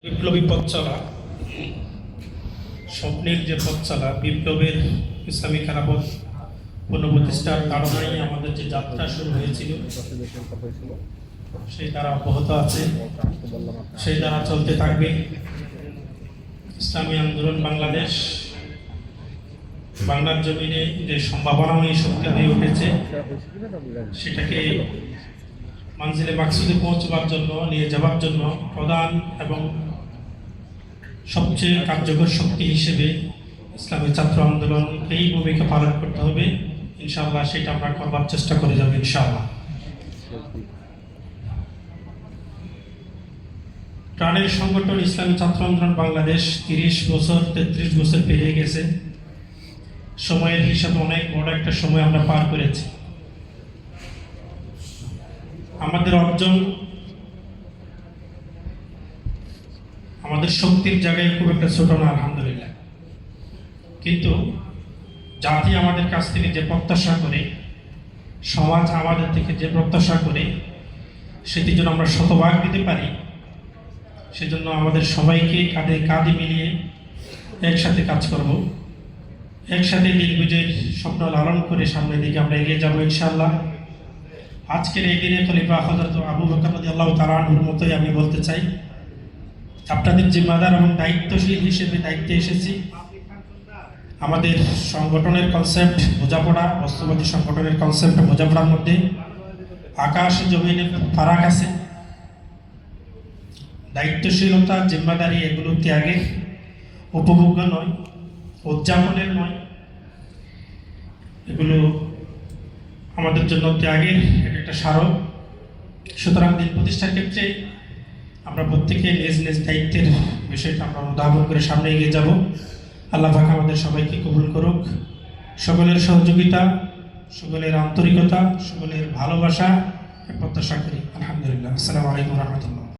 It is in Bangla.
বিপ্লবী পথ চলা, স্বপ্নের যে পথ চলা, বিপ্লবের ইসলামী খেলাফত পুনঃপ্রতিষ্ঠার ধারণায় আমাদের যে যাত্রা শুরু হয়েছিল সেই দ্বারা অব্যাহত আছে, সেই দ্বারা চলতে থাকবে। ইসলামী আন্দোলন বাংলাদেশ বাংলার জমিনে যে সম্ভাবনাময়ী শক্তি হয়ে উঠেছে সেটাকে মানজিলে মাকসুদে পৌঁছবার জন্য, নিয়ে যাওয়ার জন্য প্রধান এবং সবচেয়ে কার্যকর শক্তি হিসেবে ইসলামী ছাত্র আন্দোলন এই ভূমিকা পালন করতে হবে। ইনশাআল্লাহ সেটা আমরা করবার চেষ্টা করে যাব ইনশাআল্লাহ। প্রাণের সংগঠন ইসলামী ছাত্র আন্দোলন বাংলাদেশ 30 বছর 33 বছর পেরিয়ে গেছে। সময়ের হিসাবে অনেক বড় একটা সময় আমরা পার করেছি। আমাদের অর্জন আমাদের শক্তির জায়গায় খুব একটা ছোট না, আলহামদুলিল্লাহ। কিন্তু জাতি আমাদের কাছ থেকে যে প্রত্যাশা করে, সমাজ আমাদের থেকে যে প্রত্যাশা করে, সেটির জন্য আমরা শতভাগ দিতে পারি। সেজন্য আমাদের সবাইকে কাঁধে কাঁধে মিলিয়ে একসাথে কাজ করব, একসাথে দিগ্বিজয়ের স্বপ্ন লালন করে সামনের দিকে আমরা এগিয়ে যাবো ইনশাআল্লাহ। আজকের এই দিনে খলিফা হযরত আবু বকর রাদিয়াল্লাহু তাআলা আনহুর মতোই আমি বলতে চাই, আপনাদের জিম্মাদার এবং দায়িত্বশীল হিসেবে দায়িত্বে এসেছি। আমাদের সংগঠনের কনসেপ্ট বোঝাপড়া, বস্তুবাদী সংগঠনের কনসেপ্ট বোঝাপড়ার মধ্যে আকাশ জমিনের ফারাক আছে। দায়িত্বশীলতা, জিম্মাদারি এগুলো ত্যাগের, উপভোগ্য নয়, উদযাপনের নয়, এগুলো আমাদের জন্য ত্যাগের একটা স্মারক। সুতরাং দিন প্রতিষ্ঠার ক্ষেত্রে আমরা প্রত্যেকে নিজ নিজ দায়িত্বের বিষয়টা আমরা অনুধাবন করে সামনে এগিয়ে যাব। আল্লাহ পাক আমাদের সবাইকে কবুল করুক। সকলের সহযোগিতা, সকলের আন্তরিকতা, সকলের ভালোবাসা প্রত্যাশা করি। আলহামদুলিল্লাহ। আসসালামু আলাইকুম ওয়া রাহমাতুল্লাহ।